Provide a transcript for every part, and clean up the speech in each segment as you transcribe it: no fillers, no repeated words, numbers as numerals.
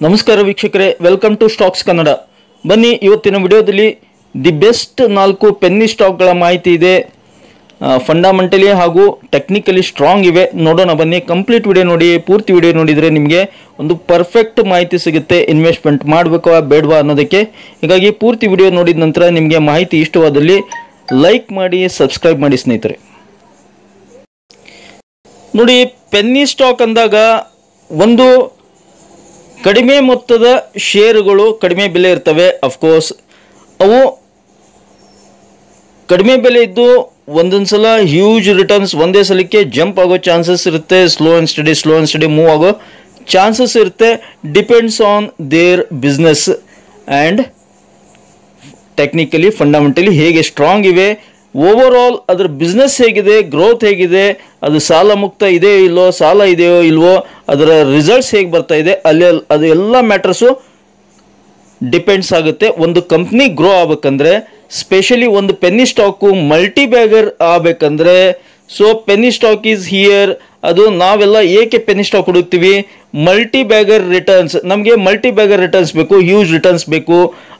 ನಮಸ್ಕಾರ ವೀಕ್ಷಕರೇ, welcome to stocks Kannada. ಬನ್ನಿ, ಇವತ್ತಿನ ವಿಡಿಯೋದಲ್ಲಿ ದಿ ಬೆಸ್ಟ್ 4 ಪೆನ್ನಿ ಸ್ಟಾಕ್ಗಳ ಮಾಹಿತಿ ಇದೆ. ಫಂಡಮೆಂಟಲಿ ಹಾಗೂ ಟೆಕ್ನಿಕಲಿ ಸ್ಟ್ರಾಂಗ್ ಇವೆ. ನೋಡೋಣ ಬನ್ನಿ. ಕಂಪ್ಲೀಟ್ ವಿಡಿಯೋ ನೋಡಿ. ಪೂರ್ತಿ ವಿಡಿಯೋ ನೋಡಿದರೆ ನಿಮಗೆ ಒಂದು ಪರ್ಫೆಕ್ಟ್ ಮಾಹಿತಿ ಸಿಗುತ್ತೆ, ಇನ್ವೆಸ್ಟ್ಮೆಂಟ್ ಮಾಡಬೇಕವಾ ಬೇಡವಾ ಅನ್ನೋದಕ್ಕೆ. ಹೀಗಾಗಿ ಪೂರ್ತಿ ವಿಡಿಯೋ ನೋಡಿದ ನಂತರ ನಿಮಗೆ ಮಾಹಿತಿ ಇಷ್ಟವಾದಲ್ಲಿ ಲೈಕ್ ಮಾಡಿ, ಸಬ್ಸ್ಕ್ರೈಬ್ ಮಾಡಿ ಸ್ನೇಹಿತರೆ. ನೋಡಿ, ಪೆನ್ನಿ ಸ್ಟಾಕ್ ಅಂದಾಗ ಒಂದು ಕಡಿಮೆ ಮೊತ್ತದ ಶೇರುಗಳು ಕಡಿಮೆ ಬೆಲೆ ಇರ್ತವೆ. ಅಫ್ಕೋರ್ಸ್ ಅವು ಕಡಿಮೆ ಬೆಲೆ ಇದ್ದು ಒಂದೊಂದು ಸಲ ಹ್ಯೂಜ್ ರಿಟರ್ನ್ಸ್ ಒಂದೇ ಸಲಕ್ಕೆ ಜಂಪ್ ಆಗೋ ಚಾನ್ಸಸ್ ಇರುತ್ತೆ. ಸ್ಲೋ ಆ್ಯಂಡ್ ಸ್ಟಡಿ ಮೂವ್ ಆಗೋ ಚಾನ್ಸಸ್ ಇರುತ್ತೆ. Depends on their business and technically fundamentally ಹೇಗೆ ಸ್ಟ್ರಾಂಗ್ ಇವೆ, ಓವರ್ ಆಲ್ ಅದರ ಬಿಸ್ನೆಸ್ ಹೇಗಿದೆ, ಗ್ರೋತ್ ಹೇಗಿದೆ, ಅದು ಸಾಲ ಮುಕ್ತ ಇದೆಯೋ ಇಲ್ವೋ, ಸಾಲ ಇದೆಯೋ ಇಲ್ವೋ, ಅದರ ರಿಸಲ್ಟ್ಸ್ ಹೇಗೆ ಬರ್ತಾ ಇದೆ, ಅದು ಎಲ್ಲ ಮ್ಯಾಟರ್ಸು ಡಿಪೆಂಡ್ಸ್ ಆಗುತ್ತೆ. ಒಂದು ಕಂಪ್ನಿ ಗ್ರೋ ಆಗಬೇಕಂದ್ರೆ, ಸ್ಪೆಷಲಿ ಒಂದು ಪೆನ್ನಿ ಸ್ಟಾಕು ಮಲ್ಟಿ ಬ್ಯಾಗರ್ ಆಗಬೇಕಂದ್ರೆ, so penny stock is here. ಅದು ನಾವೆಲ್ಲ ಏಕೆ ಪೆನ್ನಿ ಸ್ಟಾಕ್ ಹುಡುಕ್ತೀವಿ? ಮಲ್ಟಿ ಬ್ಯಾಗರ್ ರಿಟರ್ನ್ಸ್, ನಮಗೆ ಮಲ್ಟಿ ಬ್ಯಾಗರ್ ರಿಟರ್ನ್ಸ್ ಬೇಕು, ಹ್ಯೂಜ್ ರಿಟರ್ನ್ಸ್ ಬೇಕು.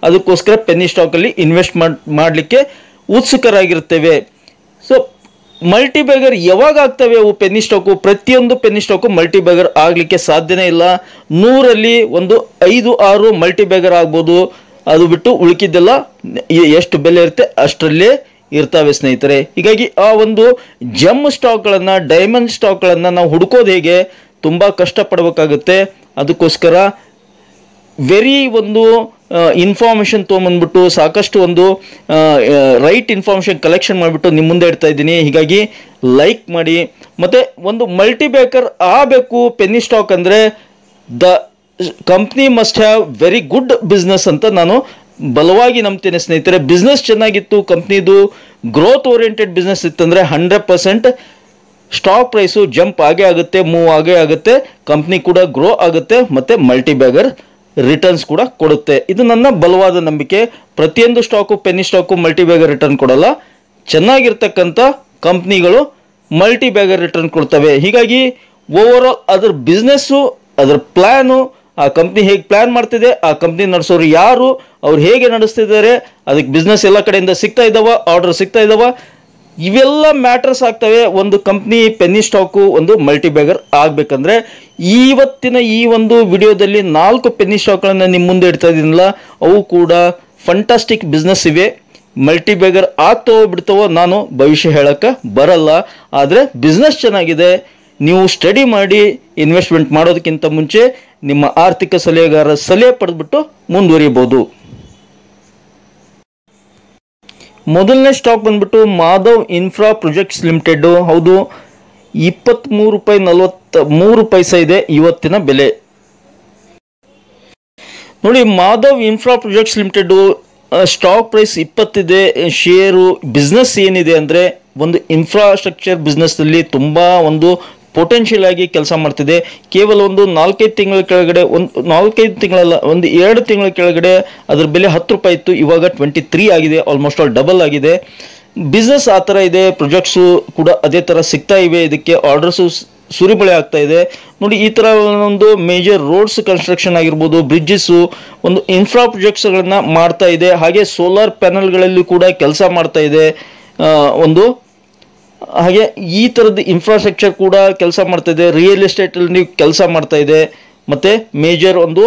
ಅದಕ್ಕೋಸ್ಕರ ಪೆನ್ನಿ ಸ್ಟಾಕಲ್ಲಿ ಇನ್ವೆಸ್ಟ್ ಮಾಡಲಿಕ್ಕೆ ಉತ್ಸುಕರಾಗಿರ್ತೇವೆ. ಸೊ ಮಲ್ಟಿ ಬ್ಯಾಗರ್ ಯಾವಾಗ ಆಗ್ತವೆ ಅವು ಪೆನ್ನಿ ಸ್ಟಾಕು? ಪ್ರತಿಯೊಂದು ಪೆನ್ನಿ ಸ್ಟಾಕು ಮಲ್ಟಿ ಬ್ಯಾಗರ್ ಆಗಲಿಕ್ಕೆ ಸಾಧ್ಯನೇ ಇಲ್ಲ. 100ರಲ್ಲಿ ಒಂದು 5-6 ಮಲ್ಟಿ ಬ್ಯಾಗರ್ ಆಗ್ಬೋದು. ಅದು ಬಿಟ್ಟು ಉಳಿಕಿದ್ದೆಲ್ಲ ಎಷ್ಟು ಬೆಲೆ ಇರುತ್ತೆ ಅಷ್ಟರಲ್ಲೇ ಇರ್ತವೆ ಸ್ನೇಹಿತರೆ. ಹೀಗಾಗಿ ಆ ಒಂದು ಜಮ್ ಸ್ಟಾಕ್ಗಳನ್ನು, ಡೈಮಂಡ್ ಸ್ಟಾಕ್ಗಳನ್ನು ನಾವು ಹುಡುಕೋದು ಹೇಗೆ? ತುಂಬ ಕಷ್ಟಪಡಬೇಕಾಗುತ್ತೆ. ಅದಕ್ಕೋಸ್ಕರ ವೆರಿ ಒಂದು ಇನ್ಫಾರ್ಮೇಷನ್ ತೊಗೊಂಬಂದ್ಬಿಟ್ಟು, ಸಾಕಷ್ಟು ಒಂದು ರೈಟ್ ಇನ್ಫಾರ್ಮೇಷನ್ ಕಲೆಕ್ಷನ್ ಮಾಡಿಬಿಟ್ಟು ನಿಮ್ಮ ಮುಂದೆ ಇಡ್ತಾ ಇದ್ದೀನಿ. ಹೀಗಾಗಿ ಲೈಕ್ ಮಾಡಿ. ಮತ್ತು ಒಂದು ಮಲ್ಟಿ ಬ್ಯಾಗರ್ ಆಗಬೇಕು ಪೆನ್ನಿ ಸ್ಟಾಕ್ ಅಂದರೆ the company must have very good business ಅಂತ ನಾನು ಬಲವಾಗಿ ನಂಬ್ತೇನೆ ಸ್ನೇಹಿತರೆ. ಬಿಸ್ನೆಸ್ ಚೆನ್ನಾಗಿತ್ತು, ಕಂಪ್ನಿದು ಗ್ರೋತ್ ಓರಿಯೆಂಟೆಡ್ ಬಿಸ್ನೆಸ್ ಇತ್ತಂದರೆ 100% ಸ್ಟಾಕ್ ಪ್ರೈಸು ಜಂಪ್ ಆಗೇ ಆಗುತ್ತೆ, ಮೂವ್ ಆಗೇ ಆಗುತ್ತೆ, ಕಂಪ್ನಿ ಕೂಡ ಗ್ರೋ ಆಗುತ್ತೆ, ಮತ್ತು ಮಲ್ಟಿ ಬ್ಯಾಗರ್ ರಿಟರ್ನ್ಸ್ ಕೂಡ ಕೊಡುತ್ತೆ. ಇದು ನನ್ನ ಬಲವಾದ ನಂಬಿಕೆ. ಪ್ರತಿಯೊಂದು stock penny stock multi bagger return ಕೊಡಲ್ಲ. ಚೆನ್ನಾಗಿರ್ತಕ್ಕಂಥ ಕಂಪ್ನಿಗಳು ಮಲ್ಟಿ ಬ್ಯಾಗರ್ ರಿಟರ್ನ್ ಕೊಡ್ತವೆ. ಹೀಗಾಗಿ ಓವರ್ ಆಲ್ ಅದರ ಬಿಸ್ನೆಸ್ಸು, ಅದರ ಪ್ಲ್ಯಾನು, ಆ ಕಂಪ್ನಿ ಹೇಗೆ ಪ್ಲ್ಯಾನ್ ಮಾಡ್ತಿದೆ, ಆ ಕಂಪ್ನಿ ನಡೆಸೋರು ಯಾರು, ಅವ್ರು ಹೇಗೆ ನಡೆಸ್ತಿದ್ದಾರೆ, ಅದಕ್ಕೆ ಬಿಸ್ನೆಸ್ ಎಲ್ಲ ಕಡೆಯಿಂದ ಸಿಗ್ತಾ ಇದ್ದಾವ, ಆರ್ಡರ್ ಸಿಗ್ತಾ ಇದ್ದಾವ, ಇವೆಲ್ಲ ಮ್ಯಾಟರ್ಸ್ ಆಗ್ತವೆ. ಒಂದು ಕಂಪ್ನಿ ಪೆನ್ನಿ ಸ್ಟಾಕು ಒಂದು ಮಲ್ಟಿ ಬ್ಯಾಗರ್ ಆಗಬೇಕಂದ್ರೆ ಇವತ್ತಿನ ಈ ಒಂದು ವಿಡಿಯೋದಲ್ಲಿ 4 ಪೆನ್ನಿ ಸ್ಟಾಕ್ಗಳನ್ನು ನಿಮ್ಮ ಮುಂದೆ ಇಡ್ತಾ ಇದ್ದೀನಲ್ಲ, ಅವು ಕೂಡ ಫಂಟಾಸ್ಟಿಕ್ ಬಿಸ್ನೆಸ್ ಇವೆ. ಮಲ್ಟಿ ಬ್ಯಾಗರ್ ಆಗ್ತವೋ ಬಿಡ್ತವೋ ನಾನು ಭವಿಷ್ಯ ಹೇಳೋಕ್ಕೆ ಬರಲ್ಲ. ಆದರೆ ಬಿಸ್ನೆಸ್ ಚೆನ್ನಾಗಿದೆ. ನೀವು ಸ್ಟಡಿ ಮಾಡಿ ಇನ್ವೆಸ್ಟ್ಮೆಂಟ್ ಮಾಡೋದಕ್ಕಿಂತ ಮುಂಚೆ ನಿಮ್ಮ ಆರ್ಥಿಕ ಸಲಹೆಗಾರ ಸಲಹೆ ಪಡೆದುಬಿಟ್ಟು ಮುಂದುವರಿಯಬಹುದು. ಮೊದಲನೇ ಸ್ಟಾಕ್ ಬಂದ್ಬಿಟ್ಟು ಮಾಧವ್ ಇನ್ಫ್ರಾ ಪ್ರಾಜೆಕ್ಟ್ಸ್ ಲಿಮಿಟೆಡ್. ಹೌದು, 23.43 ರೂಪಾಯಿ ಇದೆ ಇವತ್ತಿನ ಬೆಲೆ. ನೋಡಿ, Madhav infra projects limited stock price 20 ಇದೆ. ಶೇರು ಬಿಸ್ನೆಸ್ ಏನಿದೆ ಅಂದರೆ ಒಂದು ಇನ್ಫ್ರಾಸ್ಟ್ರಕ್ಚರ್ ಬಿಸ್ನೆಸ್ನಲ್ಲಿ ತುಂಬ ಒಂದು ಪೊಟೆನ್ಷಿಯಲ್ ಆಗಿ ಕೆಲಸ ಮಾಡ್ತಿದೆ. ಕೇವಲ ಒಂದು 4-5 ತಿಂಗಳ ಕೆಳಗಡೆ, ಒಂದು 4-5 ತಿಂಗಳಲ್ಲ, ಒಂದು 2 ತಿಂಗಳ ಕೆಳಗಡೆ ಅದರ ಬೆಲೆ 10 ರೂಪಾಯಿ ಇತ್ತು. ಇವಾಗ 23 ಆಗಿದೆ. ಆಲ್ಮೋಸ್ಟ್ ಆಲ್ ಡಬಲ್ ಆಗಿದೆ. ಬಿಸ್ನೆಸ್ ಆ ಥರ ಇದೆ. ಪ್ರಾಜೆಕ್ಟ್ಸು ಕೂಡ ಅದೇ ಥರ ಸಿಗ್ತಾ ಇವೆ. ಇದಕ್ಕೆ ಆರ್ಡರ್ಸು ಸುರಿಮಳೆ ಆಗ್ತಾ ಇದೆ. ನೋಡಿ, ಈ ಥರ ಒಂದು ಮೇಜರ್ ರೋಡ್ಸ್ ಕನ್ಸ್ಟ್ರಕ್ಷನ್ ಆಗಿರ್ಬೋದು, ಬ್ರಿಡ್ಜಸ್ಸು, ಒಂದು ಇನ್ಫ್ರಾ ಪ್ರಾಜೆಕ್ಟ್ಸ್ಗಳನ್ನು ಮಾಡ್ತಾ ಇದೆ. ಹಾಗೆ ಸೋಲಾರ್ ಪ್ಯಾನಲ್ಗಳಲ್ಲಿ ಕೂಡ ಕೆಲಸ ಮಾಡ್ತಾ ಇದೆ. ಹಾಗೆ ಈ ಥರದ್ದು ಇನ್ಫ್ರಾಸ್ಟ್ರಕ್ಚರ್ ಕೂಡ ಕೆಲಸ ಮಾಡ್ತಾ ಇದೆ. ರಿಯಲ್ ಎಸ್ಟೇಟಲ್ಲಿ ಕೆಲಸ ಮಾಡ್ತಾ ಇದೆ. ಮತ್ತು ಮೇಜರ್ ಒಂದು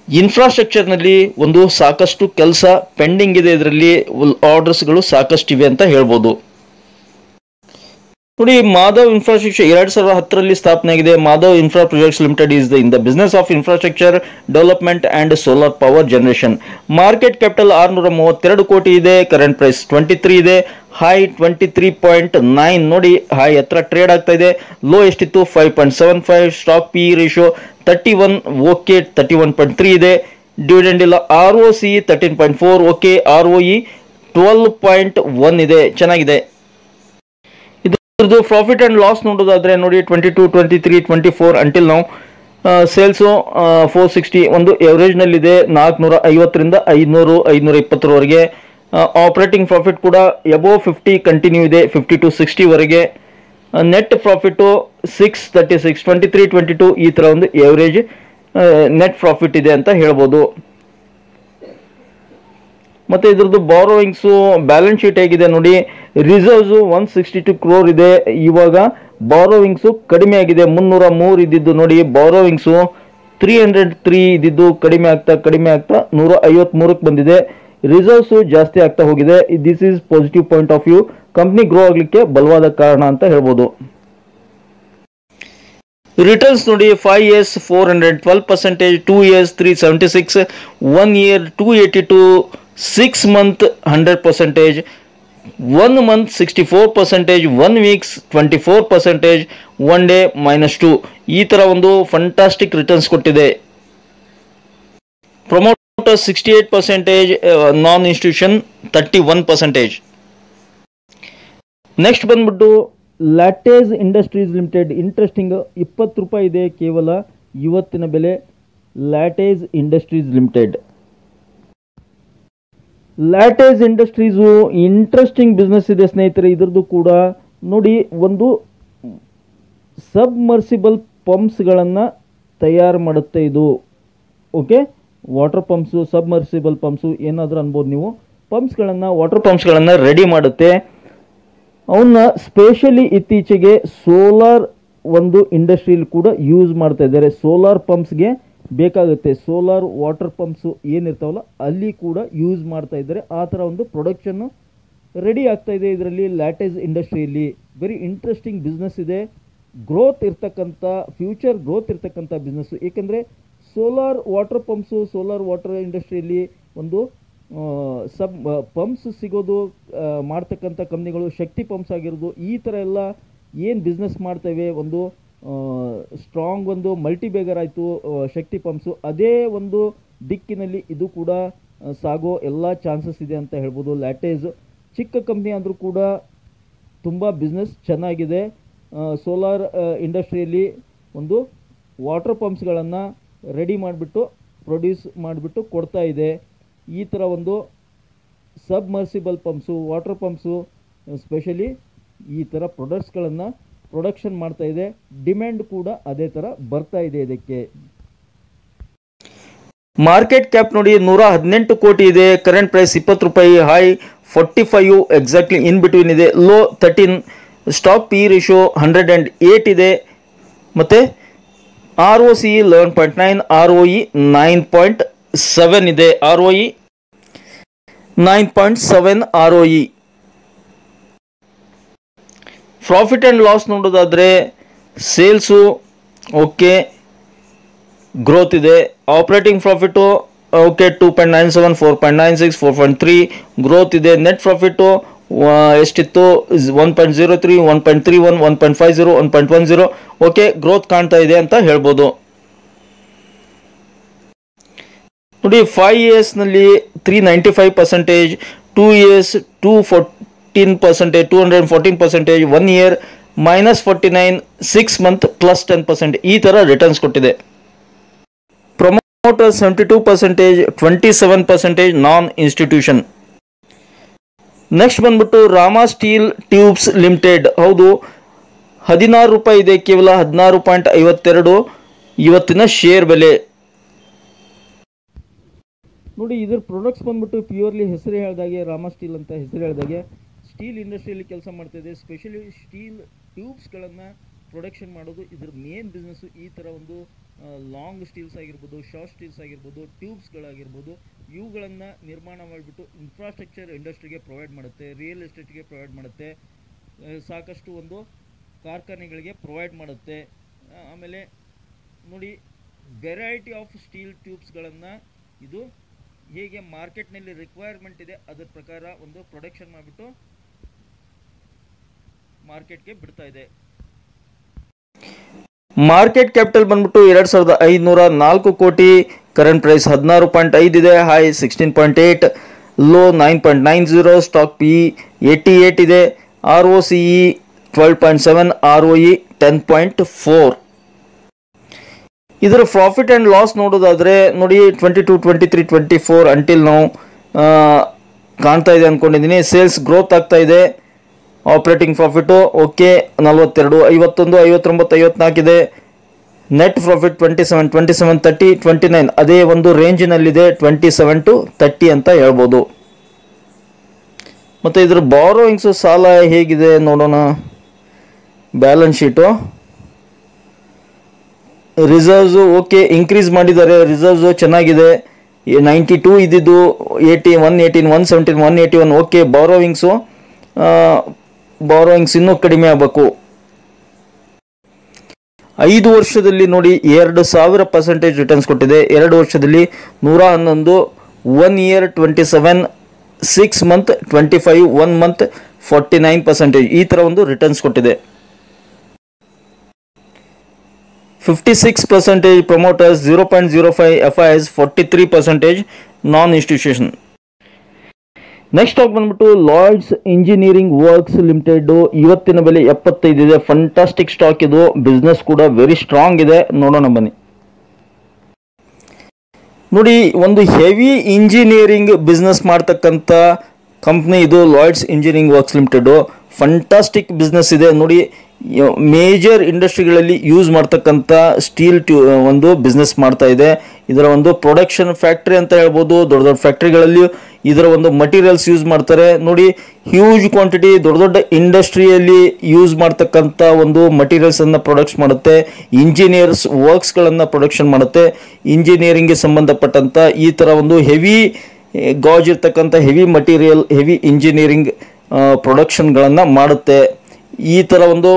ಇನ್ಫ್ರಾಸ್ಟ್ರಕ್ಚರ್ನಲ್ಲಿ ಒಂದು ಸಾಕಷ್ಟು ಕೆಲಸ ಪೆಂಡಿಂಗ್ ಇದೆ. ಇದರಲ್ಲಿ ಆರ್ಡರ್ಸ್ಗಳು ಸಾಕಷ್ಟಿವೆ ಅಂತ ಹೇಳ್ಬೋದು. ನೋಡಿ, ಮಾಧವ್ ಇನ್ಫ್ರಾಸ್ಟ್ರಕ್ಚರ್ 2010ರಲ್ಲಿ ಸ್ಥಾಪನೆ ಆಗಿದೆ. Madhav infra projects limited is in the business of infrastructure development and solar power generation. Market capital 632 ಕೋಟಿ ಇದೆ. ಕರೆಂಟ್ ಪ್ರೈಸ್ 23 ಇದೆ. ಹೈ 23.9. ನೋಡಿ, ಹೈ ಹತ್ರ ಟ್ರೇಡ್ ಆಗ್ತಾ ಇದೆ. ಲೋ ಎಷ್ಟಿತ್ತು? 5.75. Stock P ratio 31. ಓಕೆ, 31.3 ಇದೆ. ಡಿವಿಡೆಂಡ್ ಇಲ್ಲ. ROC 13.4. ಓಕೆ, ROE 12.1 ಇದೆ. ಚೆನ್ನಾಗಿದೆ. ಇದ್ರದ್ದು ಪ್ರಾಫಿಟ್ ಆ್ಯಂಡ್ ಲಾಸ್ ನೋಡೋದಾದರೆ ನೋಡಿ, 22, 23, 24 ಅಂಟಿಲ್ ನಾವು ಸೇಲ್ಸು 460 ಒಂದು ಎವರೇಜ್ನಲ್ಲಿದೆ. 450ರಿಂದ 500, 520ವರೆಗೆ. ಆಪರೇಟಿಂಗ್ ಪ್ರಾಫಿಟ್ ಕೂಡ ಎಬೋವ್ 50 ಕಂಟಿನ್ಯೂ ಇದೆ, 50 to 60ವರೆಗೆ. ನೆಟ್ ಪ್ರಾಫಿಟು 636, 23, 22 ಈ ಥರ ಒಂದು ಎವರೇಜ್ ನೆಟ್ ಪ್ರಾಫಿಟ್ ಇದೆ ಅಂತ ಹೇಳ್ಬೋದು. ಮತ್ತು ಇದ್ರದ್ದು ಬಾರೋಯಿಂಗ್ಸು ಬ್ಯಾಲೆನ್ಸ್ ಶೀಟ್ ಹೇಗಿದೆ ನೋಡಿ. ರಿಸರ್ವ್ಸು 162 crore ಇದೆ. ಇವಾಗ ಬಾರೋವಿಂಗ್ಸು ಕಡಿಮೆ ಆಗಿದೆ. 303 ಇದ್ದಿದ್ದು ನೋಡಿ, ಬಾರೋವಿಂಗ್ಸು 303 ಇದ್ದಿದ್ದು ಕಡಿಮೆ ಆಗ್ತಾ 153ಕ್ಕೆ ಬಂದಿದೆ. ರಿಸರ್ವ್ಸು ಜಾಸ್ತಿ ಆಗ್ತಾ ಹೋಗಿದೆ. This is positive point of view. Company grow ಆಗಲಿಕ್ಕೆ ಬಲವಾದ ಕಾರಣ ಅಂತ ಹೇಳ್ಬೋದು. ರಿಟರ್ನ್ಸ್ ನೋಡಿ, 5 years 412%, 2 years 376, 1 year 282, 6 month 100%, 1 month 64%, 1 week 24%, 1 day -2. ಈ ತರ ಒಂದು ಫಂಟಾಸ್ಟಿಕ್ ರಿಟರ್ನ್ಸ್ ಕೊಟ್ಟಿದೆ. ಪ್ರೊಮೋಟರ್ 68%, ನಾನ್ ಇನ್ಸ್ಟಿಟ್ಯೂಷನ್ 31%. ನೆಕ್ಸ್ಟ್ ಬಂದ್ಬಿಟ್ಟು ಲ್ಯಾಟೇಜ್ ಇಂಡಸ್ಟ್ರೀಸ್ ಲಿಮಿಟೆಡ್. ಇಂಟ್ರೆಸ್ಟಿಂಗ್, 20 ರೂಪಾಯಿ ಇದೆ ಕೇವಲ ಇವತ್ತಿನ ಬೆಲೆ. Latteys industries limited. Latteys industries interesting business ಇದೆ ಸ್ನೇಹಿತರೆ. ಇದ್ರದ್ದು ಕೂಡ ನೋಡಿ, ಒಂದು ಸಬ್ಮರ್ಸಿಬಲ್ ಪಂಪ್ಸ್ಗಳನ್ನು ತಯಾರು ಮಾಡುತ್ತೆ ಇದು. Okay, water pumps, submersible pumps ಏನಾದರೂ ಅನ್ಬೋದು ನೀವು. ವಾಟರ್ ಪಂಪ್ಸ್ಗಳನ್ನು ರೆಡಿ ಮಾಡುತ್ತೆ. ಅವನ್ನ ಸ್ಪೆಷಲಿ ಇತ್ತೀಚೆಗೆ ಸೋಲಾರ್ ಒಂದು ಇಂಡಸ್ಟ್ರಿಯಲ್ಲಿ ಕೂಡ ಯೂಸ್ ಮಾಡ್ತಾ ಇದ್ದಾರೆ. ಸೋಲಾರ್ ಪಂಪ್ಸ್ಗೆ ಬೇಕಾಗುತ್ತೆ. ಸೋಲಾರ್ ವಾಟರ್ ಪಂಪ್ಸು ಏನಿರ್ತಾವಲ್ಲ ಅಲ್ಲಿ ಕೂಡ ಯೂಸ್ ಮಾಡ್ತಾ ಇದ್ದಾರೆ. ಆ ಥರ ಒಂದು ಪ್ರೊಡಕ್ಷನ್ನು ರೆಡಿ ಆಗ್ತಾ ಇದೆ ಇದರಲ್ಲಿ, ಲ್ಯಾಟೇಜ್ ಇಂಡಸ್ಟ್ರಿಯಲ್ಲಿ. ವೆರಿ ಇಂಟ್ರೆಸ್ಟಿಂಗ್ ಬಿಸ್ನೆಸ್ ಇದೆ. ಗ್ರೋತ್ ಇರ್ತಕ್ಕಂಥ, ಫ್ಯೂಚರ್ ಗ್ರೋತ್ ಇರ್ತಕ್ಕಂಥ ಬಿಸ್ನೆಸ್ಸು. ಏಕೆಂದರೆ solar water pumps, solar water ಇಂಡಸ್ಟ್ರಿಯಲ್ಲಿ ಒಂದು ಪಂಪ್ಸ್ ಸಿಗೋದು, ಮಾಡ್ತಕ್ಕಂಥ ಕಂಪ್ನಿಗಳು ಶಕ್ತಿ ಪಂಪ್ಸ್ ಆಗಿರೋದು, ಈ ಥರ ಎಲ್ಲ ಏನು ಬಿಸ್ನೆಸ್ ಮಾಡ್ತೇವೆ, ಒಂದು ಸ್ಟ್ರಾಂಗ್ ಒಂದು ಮಲ್ಟಿಬೇಗರ್ ಆಯಿತು ಶಕ್ತಿ ಪಂಪ್ಸು, ಅದೇ ಒಂದು ದಿಕ್ಕಿನಲ್ಲಿ ಇದು ಕೂಡ ಸಾಗೋ ಎಲ್ಲ ಚಾನ್ಸಸ್ ಇದೆ ಅಂತ ಹೇಳ್ಬೋದು. ಲ್ಯಾಟೇಜ್ ಚಿಕ್ಕ ಕಂಪ್ನಿ ಆದರೂ ಕೂಡ ತುಂಬ ಬಿಸ್ನೆಸ್ ಚೆನ್ನಾಗಿದೆ. ಸೋಲಾರ್ ಇಂಡಸ್ಟ್ರಿಯಲ್ಲಿ ಒಂದು ವಾಟರ್ ಪಂಪ್ಸ್ಗಳನ್ನು ರೆಡಿ ಮಾಡಿಬಿಟ್ಟು ಪ್ರೊಡ್ಯೂಸ್ ಮಾಡಿಬಿಟ್ಟು ಕೊಡ್ತಾ ಇದೆ. ಈ ಥರ ಒಂದು submersible pumps, water pumps specially ಈ ಥರ ಪ್ರೊಡಕ್ಟ್ಸ್ಗಳನ್ನು ಪ್ರೊಡಕ್ಷನ್ ಮಾಡ್ತಾ ಇದೆ. ಡಿಮ್ಯಾಂಡ್ ಕೂಡ ಅದೇ ಥರ ಬರ್ತಾ ಇದೆ ಇದಕ್ಕೆ. ಮಾರ್ಕೆಟ್ ಕ್ಯಾಪ್ ನೋಡಿ, 118 ಕೋಟಿ ಇದೆ. ಕರೆಂಟ್ ಪ್ರೈಸ್ 20 ರೂಪಾಯಿ, ಹೈ 45 ಎಕ್ಸಾಕ್ಟ್ಲಿ ಇನ್ ಬಿಟ್ವೀನ್ ಇದೆ. ಲೋ 13. ಸ್ಟಾಕ್ ಪಿ ರೇಷಿಯೋ 108 ಇದೆ. ಮತ್ತು ROCE 11.9, ROE 9.7 ಇದೆ. ROE 9.7 ROE. Profit and loss ನೋಡೋದಾದರೆ ಸೇಲ್ಸು ಓಕೆ, ಗ್ರೋತ್ ಇದೆ. ಆಪರೇಟಿಂಗ್ ಪ್ರಾಫಿಟು ಓಕೆ 2.97, 4.96, 4.3 ಗ್ರೋತ್ ಇದೆ. ನೆಟ್ ಪ್ರಾಫಿಟು ಎಷ್ಟಿತ್ತು 1.03, 1.31, 1.50, 1.10 ಓಕೆ, ಗ್ರೋತ್ ಕಾಣ್ತಾ ಇದೆ ಅಂತ ಹೇಳ್ಬೋದು. ನೋಡಿ, 5 yearsನಲ್ಲಿ 395%, 2 years 214%, 214%, 1 year -49, 6 month +10%. ಈ ಥರ ರಿಟರ್ನ್ಸ್ ಕೊಟ್ಟಿದೆ. ಪ್ರೊಮೋಟರ್ 72%, 27% ನಾನ್ ಇನ್ಸ್ಟಿಟ್ಯೂಷನ್. ನೆಕ್ಸ್ಟ್ ಬಂದ್ಬಿಟ್ಟು ರಾಮಾ ಸ್ಟೀಲ್ ಟ್ಯೂಬ್ಸ್ ಲಿಮಿಟೆಡ್. ಹೌದು, 16 ರೂಪಾಯಿ ಇದೆ ಕೇವಲ, 16.52 ಇವತ್ತಿನ ಶೇರ್ ಬೆಲೆ. ನೋಡಿ, ಇದರ ಪ್ರಾಡಕ್ಟ್ಸ್ ಬಂದ್ಬಿಟ್ಟು ಪ್ಯೂರ್ಲಿ ಹೆಸರು ಹೇಳಿದಾಗೆ ರಾಮಾ ಸ್ಟೀಲ್ ಅಂತ ಹೆಸರು ಹೇಳಿದಾಗೆ ಸ್ಟೀಲ್ ಇಂಡಸ್ಟ್ರಿಯಲ್ಲಿ ಕೆಲಸ ಮಾಡ್ತಾಯಿದೆ. ಸ್ಪೆಷಲಿ ಸ್ಟೀಲ್ ಟ್ಯೂಬ್ಸ್ಗಳನ್ನು ಪ್ರೊಡಕ್ಷನ್ ಮಾಡೋದು ಇದ್ರ ಮೇನ್ ಬಿಸ್ನೆಸ್ಸು. ಈ ಥರ ಒಂದು ಲಾಂಗ್ ಸ್ಟೀಲ್ಸ್ ಆಗಿರ್ಬೋದು, ಶಾರ್ಟ್ ಸ್ಟೀಲ್ಸ್ ಆಗಿರ್ಬೋದು, ಟ್ಯೂಬ್ಸ್ಗಳಾಗಿರ್ಬೋದು, ಇವುಗಳನ್ನು ನಿರ್ಮಾಣ ಮಾಡಿಬಿಟ್ಟು ಇನ್ಫ್ರಾಸ್ಟ್ರಕ್ಚರ್ ಇಂಡಸ್ಟ್ರಿಗೆ ಪ್ರೊವೈಡ್ ಮಾಡುತ್ತೆ, ರಿಯಲ್ ಎಸ್ಟೇಟ್ಗೆ ಪ್ರೊವೈಡ್ ಮಾಡುತ್ತೆ, ಸಾಕಷ್ಟು ಒಂದು ಕಾರ್ಖಾನೆಗಳಿಗೆ ಪ್ರೊವೈಡ್ ಮಾಡುತ್ತೆ. ಆಮೇಲೆ ನೋಡಿ, ವೆರೈಟಿ ಆಫ್ ಸ್ಟೀಲ್ ಟ್ಯೂಬ್ಸ್ಗಳನ್ನು ಇದು ಹೇಗೆ ಮಾರ್ಕೆಟ್ನಲ್ಲಿ ರಿಕ್ವೈರ್ಮೆಂಟ್ ಇದೆ ಅದರ ಪ್ರಕಾರ ಒಂದು ಪ್ರೊಡಕ್ಷನ್ ಮಾಡಿಬಿಟ್ಟು ಮಾರ್ಕೆಟ್ಗೆ ಬಿಡ್ತಾ ಇದೆ. ಮಾರ್ಕೆಟ್ ಕ್ಯಾಪಿಟಲ್ ಬಂದ್ಬಿಟ್ಟು 2504 ಕೋಟಿ. ಕರೆಂಟ್ ಪ್ರೈಸ್ 16.5 ಇದೆ, ಹೈ 16.8, ಲೋ 9.90. ಸ್ಟಾಕ್ ಪಿ 88 ಇದೆ. ROCE 12.7, ROE 10.4. ಇದರ ಪ್ರಾಫಿಟ್ ಆ್ಯಂಡ್ ಲಾಸ್ ನೋಡೋದಾದರೆ ನೋಡಿ, 22, 23, 24 ಅಂಟಿಲ್ ನಾವು ಕಾಣ್ತಾ ಇದೆ ಅಂದ್ಕೊಂಡಿದ್ದೀನಿ. ಸೇಲ್ಸ್ ಗ್ರೋತ್ ಆಗ್ತಾ ಇದೆ. ಆಪರೇಟಿಂಗ್ ಪ್ರಾಫಿಟು ಓಕೆ 42, 51, 59, 54 ಇದೆ. ನೆಟ್ ಪ್ರಾಫಿಟ್ 27, 27, 30, 29 ಅದೇ ಒಂದು ರೇಂಜಿನಲ್ಲಿದೆ, 27 to 30 ಅಂತ ಹೇಳ್ಬೋದು. ಮತ್ತು ಇದರ ಬಾರೋಯಿಂಗ್ಸು ಸಾಲ ಹೇಗಿದೆ ನೋಡೋಣ. Balance sheet, reserves okay increase ಮಾಡಿದ್ದಾರೆ, ರಿಸರ್ವ್ಸು ಚೆನ್ನಾಗಿದೆ. 92 ಇದ್ದಿದ್ದು 81, 18, 117, 181 ಓಕೆ. ಬಾರೋಯಿಂಗ್ಸ್ ಇನ್ನೂ ಕಡಿಮೆ ಆಗಬೇಕು. 5 ವರ್ಷದಲ್ಲಿ ನೋಡಿ 2000% ರಿಟರ್ನ್ಸ್ ಕೊಟ್ಟಿದೆ. 2 ವರ್ಷದಲ್ಲಿ 111, 1 year 27, 6 month 25, 1 month 49% ಈ ಥರ ಒಂದು ರಿಟರ್ನ್ಸ್ ಕೊಟ್ಟಿದೆ. 56% promoters, 0.05 FIs, 43% non institution. Next stock ಬಂದ್ಬಿಟ್ಟು ಲಾಯ್ಡ್ಸ್ ಇಂಜಿನಿಯರಿಂಗ್ ವರ್ಕ್ಸ್ ಲಿಮಿಟೆಡ್. ಇವತ್ತಿನ ಬೆಲೆ 75 ಇದೆ. ಫಂಟಾಸ್ಟಿಕ್ ಸ್ಟಾಕ್ ಇದು, ಬಿಸ್ನೆಸ್ ಕೂಡ ವೆರಿ ಸ್ಟ್ರಾಂಗ್ ಇದೆ. ನೋಡೋಣ ಬನ್ನಿ. ನೋಡಿ, ಒಂದು ಹೆವಿ ಇಂಜಿನಿಯರಿಂಗ್ ಬಿಸ್ನೆಸ್ ಮಾಡ್ತಕ್ಕಂಥ ಕಂಪ್ನಿ ಇದು Lloyds engineering works limited. Fantastic business ಇದೆ ನೋಡಿ. ಮೇಜರ್ ಇಂಡಸ್ಟ್ರಿಗಳಲ್ಲಿ ಯೂಸ್ ಮಾಡ್ತಕ್ಕಂಥ ಸ್ಟೀಲ್ ಒಂದು ಬಿಸ್ನೆಸ್ ಮಾಡ್ತಾ ಇದೆ. ಇದರ ಒಂದು ಪ್ರೊಡಕ್ಷನ್ ಫ್ಯಾಕ್ಟ್ರಿ ಅಂತ ಹೇಳ್ಬೋದು. ದೊಡ್ಡ ದೊಡ್ಡ ಫ್ಯಾಕ್ಟ್ರಿಗಳಲ್ಲಿ ಇದರ ಒಂದು ಮಟೀರಿಯಲ್ಸ್ ಯೂಸ್ ಮಾಡ್ತಾರೆ ನೋಡಿ. ಹ್ಯೂಜ್ ಕ್ವಾಂಟಿಟಿ ದೊಡ್ಡ ದೊಡ್ಡ ಇಂಡಸ್ಟ್ರಿಯಲ್ಲಿ ಯೂಸ್ ಮಾಡ್ತಕ್ಕಂಥ ಒಂದು ಮಟೀರಿಯಲ್ಸನ್ನು ಪ್ರೊಡಕ್ಟ್ಸ್ ಮಾಡುತ್ತೆ. ಇಂಜಿನಿಯರ್ಸ್ ವರ್ಕ್ಸ್ಗಳನ್ನು ಪ್ರೊಡಕ್ಷನ್ ಮಾಡುತ್ತೆ. ಇಂಜಿನಿಯರಿಂಗ್ಗೆ ಸಂಬಂಧಪಟ್ಟಂಥ ಈ ಥರ ಒಂದು ಹೆವಿ ಗಾಜ್ ಇರ್ತಕ್ಕಂಥ ಹೆವಿ ಮಟೀರಿಯಲ್, ಹೆವಿ ಇಂಜಿನಿಯರಿಂಗ್ ಪ್ರೊಡಕ್ಷನ್ಗಳನ್ನು ಮಾಡುತ್ತೆ. ಈ ಥರ ಒಂದು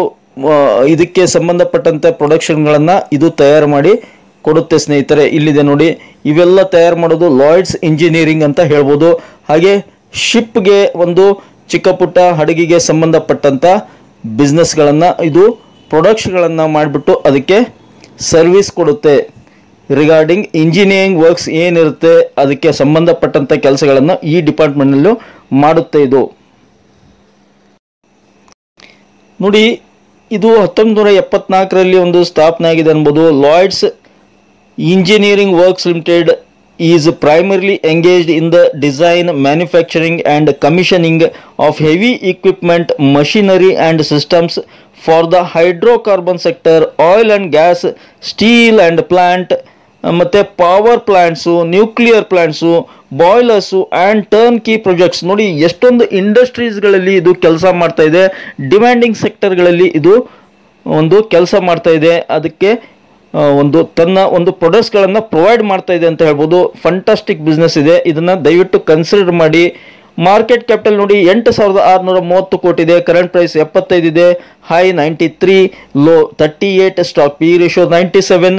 ಇದಕ್ಕೆ ಸಂಬಂಧಪಟ್ಟಂಥ ಪ್ರೊಡಕ್ಷನ್ಗಳನ್ನು ಇದು ತಯಾರು ಮಾಡಿ ಕೊಡುತ್ತೆ ಸ್ನೇಹಿತರೆ. ಇಲ್ಲಿದೆ ನೋಡಿ, ಇವೆಲ್ಲ ತಯಾರು ಮಾಡೋದು ಲಾಯ್ಡ್ಸ್ ಇಂಜಿನಿಯರಿಂಗ್ ಅಂತ ಹೇಳ್ಬೋದು. ಹಾಗೆ ಶಿಪ್ಗೆ ಒಂದು ಚಿಕ್ಕ ಪುಟ್ಟ ಹಡಗಿಗೆ ಸಂಬಂಧಪಟ್ಟಂಥ ಬಿಸ್ನೆಸ್ಗಳನ್ನು ಇದು ಪ್ರೊಡಕ್ಟ್ಸ್ಗಳನ್ನು ಮಾಡಿಬಿಟ್ಟು ಅದಕ್ಕೆ ಸರ್ವಿಸ್ ಕೊಡುತ್ತೆ. ರಿಗಾರ್ಡಿಂಗ್ ಇಂಜಿನಿಯರಿಂಗ್ ವರ್ಕ್ಸ್ ಏನಿರುತ್ತೆ ಅದಕ್ಕೆ ಸಂಬಂಧಪಟ್ಟಂಥ ಕೆಲಸಗಳನ್ನು ಈ ಡಿಪಾರ್ಟ್ಮೆಂಟ್ನಲ್ಲೂ ಮಾಡುತ್ತೆ ಇದು. ನೋಡಿ, ಇದು 1974ರಲ್ಲಿ ಒಂದು ಸ್ಥಾಪನೆ ಆಗಿದೆ ಅನ್ಬೋದು. Lloyds engineering works limited is primarily engaged in the design, manufacturing and commissioning of heavy equipment, machinery and systems for the hydrocarbon sector, oil and gas, steel and plant, ಮತ್ತು power plants, nuclear plants, boilers and turnkey projects. ನೋಡಿ, ಎಷ್ಟೊಂದು ಇಂಡಸ್ಟ್ರೀಸ್ಗಳಲ್ಲಿ ಇದು ಕೆಲಸ ಮಾಡ್ತಾ ಇದೆ. Demanding ಸೆಕ್ಟರ್ಗಳಲ್ಲಿ ಇದು ಒಂದು ಕೆಲಸ ಮಾಡ್ತಾ ಇದೆ. ಅದಕ್ಕೆ ಒಂದು ತನ್ನ ಒಂದು ಪ್ರೊಡಕ್ಟ್ಸ್ಗಳನ್ನು ಪ್ರೊವೈಡ್ ಮಾಡ್ತಾ ಇದೆ ಅಂತ ಹೇಳ್ಬೋದು. ಫಂಟಾಸ್ಟಿಕ್ ಬಿಸ್ನೆಸ್ ಇದೆ, ಇದನ್ನು ದಯವಿಟ್ಟು ಕನ್ಸಿಡರ್ ಮಾಡಿ. ಮಾರ್ಕೆಟ್ ಕ್ಯಾಪಿಟಲ್ ನೋಡಿ 8630 ಕೋಟಿ ಇದೆ. ಕರೆಂಟ್ ಪ್ರೈಸ್ 75 ಇದೆ. High 93, low 38, stock P ratio 97,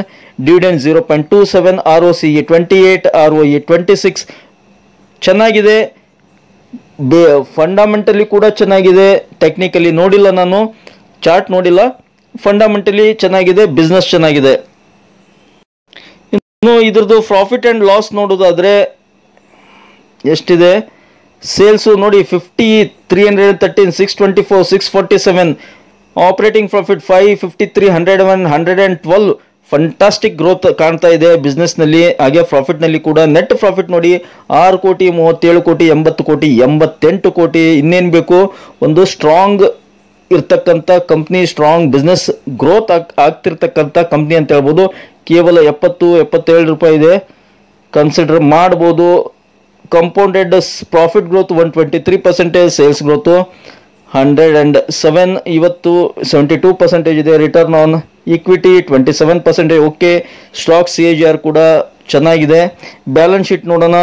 dividend 0.27, ROCE 28, ROE 26. ಚೆನ್ನಾಗಿದೆ. ಫಂಡಮೆಂಟಲಿ ಕೂಡ ಚೆನ್ನಾಗಿದೆ. ಟೆಕ್ನಿಕಲಿ ನೋಡಿಲ್ಲ, ನಾನು ಚಾರ್ಟ್ ನೋಡಿಲ್ಲ. ಫಂಡಮೆಂಟಲಿ ಚೆನ್ನಾಗಿದೆ, ಬಿಸ್ನೆಸ್ ಚೆನ್ನಾಗಿದೆ. ಇನ್ನು ಇದ್ರದ್ದು ಪ್ರಾಫಿಟ್ ಆ್ಯಂಡ್ ಲಾಸ್ ನೋಡೋದಾದರೆ ಎಷ್ಟಿದೆ? ಸೇಲ್ಸು ನೋಡಿ 50, 313, 624, 647. Operating profit 553, 101, 112. ಫಂಟಾಸ್ಟಿಕ್ ಗ್ರೋತ್ ಕಾಣ್ತಾ ಇದೆ ಬಿಸ್ನೆಸ್ನಲ್ಲಿ. ಹಾಗೆ ಪ್ರಾಫಿಟ್ನಲ್ಲಿ ಕೂಡ ನೆಟ್ ಪ್ರಾಫಿಟ್ ನೋಡಿ 6 ಕೋಟಿ, 37 ಕೋಟಿ, 80 ಕೋಟಿ, 88 ಕೋಟಿ. ಇನ್ನೇನು ಬೇಕು? ಒಂದು ಸ್ಟ್ರಾಂಗ್ ಇರ್ತಕ್ಕಂಥ ಕಂಪ್ನಿ, ಸ್ಟ್ರಾಂಗ್ ಬಿಸ್ನೆಸ್ ಗ್ರೋತ್ ಆಗ್ತಿರ್ತಕ್ಕಂಥ ಕಂಪ್ನಿ ಅಂತ ಹೇಳ್ಬೋದು. ಕೇವಲ 70-77 ರೂಪಾಯಿ ಇದೆ, ಕನ್ಸಿಡರ್ ಮಾಡ್ಬೋದು. Compounded profit growth 123%, sales growth 107, ಇವತ್ತು 72% ಇದೆ. Return on equity 27%. Okay, stock CAGR ಕೂಡ ಚೆನ್ನಾಗಿದೆ. ಬ್ಯಾಲೆನ್ಸ್ ಶೀಟ್ ನೋಡೋಣ.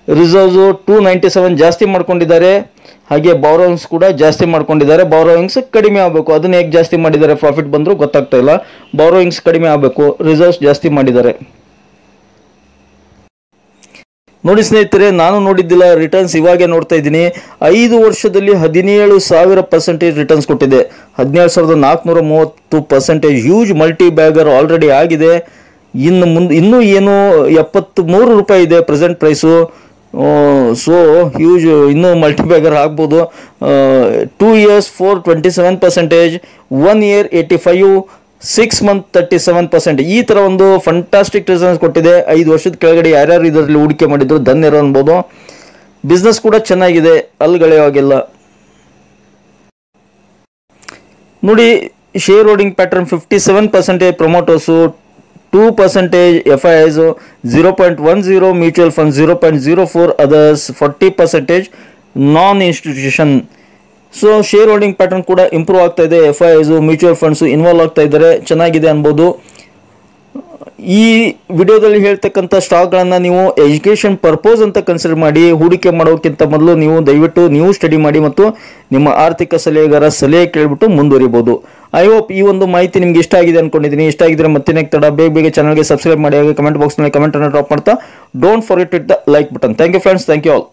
ರಿಸರ್ವ್ಸು 297 ಜಾಸ್ತಿ ಮಾಡ್ಕೊಂಡಿದ್ದಾರೆ. ಹಾಗೆ ಬಾರೋಯಿಂಗ್ಸ್ ಕೂಡ ಜಾಸ್ತಿ ಮಾಡ್ಕೊಂಡಿದ್ದಾರೆ. ಬಾರೋಯಿಂಗ್ಸ್ ಕಡಿಮೆ ಆಗಬೇಕು. ಅದನ್ನ ಹೇಗೆ ಜಾಸ್ತಿ ಮಾಡಿದ್ದಾರೆ? ಪ್ರಾಫಿಟ್ ಬಂದರೂ ಗೊತ್ತಾಗ್ತಾ ಇಲ್ಲ. ಬಾರೋಯಿಂಗ್ಸ್ ಕಡಿಮೆ ಆಗಬೇಕು, ರಿಸರ್ವ್ಸ್ ಜಾಸ್ತಿ ಮಾಡಿದ್ದಾರೆ. ನೋಡಿ ಸ್ನೇಹಿತರೆ, ನಾನು ನೋಡಿದ್ದಿಲ್ಲ, ರಿಟರ್ನ್ಸ್ ಇವಾಗೆ ನೋಡ್ತಾ ಇದ್ದೀನಿ. 5 ವರ್ಷದಲ್ಲಿ 17,000% ರಿಟರ್ನ್ಸ್ ಕೊಟ್ಟಿದೆ. 17,430%. ಹ್ಯೂಜ್ ಮಲ್ಟಿ ಬ್ಯಾಗರ್ ಆಲ್ರೆಡಿ ಆಗಿದೆ. ಇನ್ನೂ ಏನು 73 ರೂಪಾಯಿ ಇದೆ ಪ್ರೆಸೆಂಟ್ ಪ್ರೈಸು. ಸೊ ಹ್ಯೂಜ್, ಇನ್ನೂ ಮಲ್ಟಿ ಬ್ಯಾಗರ್ ಆಗ್ಬೋದು. 2 years 427%, 1 year 85, 6 month 37%. ಈ ಥರ ಒಂದು ಫಂಟಾಸ್ಟಿಕ್ ರಿಸಲ್ಟ್ಸ್ ಕೊಟ್ಟಿದೆ. 5 ವರ್ಷದ ಕೆಳಗಡೆ ಯಾರ್ಯಾರು ಇದರಲ್ಲಿ ಹೂಡಿಕೆ ಮಾಡಿದ್ರು ಧನ್ಯರು ಅನ್ಬೋದು. ಬಿಸ್ನೆಸ್ ಕೂಡ ಚೆನ್ನಾಗಿದೆ, ಅಲ್ಗಳೆಯೋಗಿಲ್ಲ. ನೋಡಿ, shareholding pattern 57% promoters, 2% FIIs, 0.10 mutual fund, 0.04 others, 40% non institution. So shareholding pattern ಕೂಡ ಇಂಪ್ರೂವ್ ಆಗ್ತಾ ಇದೆ. FIIs, ಮ್ಯೂಚುವಲ್ ಫಂಡ್ಸು ಇನ್ವಾಲ್ವ್ ಆಗ್ತಾ ಇದ್ದಾರೆ, ಚೆನ್ನಾಗಿದೆ ಅನ್ಬೋದು. ಈ ವಿಡಿಯೋದಲ್ಲಿ ಹೇಳ್ತಕ್ಕಂಥ ಸ್ಟಾಕ್ಗಳನ್ನು ನೀವು ಎಜುಕೇಷನ್ ಪರ್ಪೋಸ್ ಅಂತ ಕನ್ಸಿಡರ್ ಮಾಡಿ, ಹೂಡಿಕೆ ಮಾಡೋಕ್ಕಿಂತ ಮೊದಲು ನೀವು ದಯವಿಟ್ಟು ನೀವು ಸ್ಟಡಿ ಮಾಡಿ ಮತ್ತು ನಿಮ್ಮ ಆರ್ಥಿಕ ಸಲಹೆಗಾರ ಸಲಹೆ ಕೇಳಿಬಿಟ್ಟು ಮುಂದುವರಿಬೋದು. ಐ ಹೋಪ್ ಈ ಒಂದು ಮಾಹಿತಿ ನಿಮ್ಗೆ ಇಷ್ಟ ಆಗಿದೆ ಅನ್ಕೊಂಡಿದ್ದೀನಿ. ಇಷ್ಟ ಆಗಿದ್ರೆ ಮತ್ತೆ ತಡ ಬೇಗ ಚಾನಲ್ಗೆ ಸಬ್ಸ್ಕ್ರೈಬ್ ಮಾಡಿ, ಹಾಗೆ ಕಮೆಂಟ್ ಬಾಕ್ಸ್ನಲ್ಲಿ ಕಮೆಂಟನ್ನು ಡ್ರಾಪ್ ಮಾಡ್ತಾ don't forget it the like button. Thank you friends, thank you all.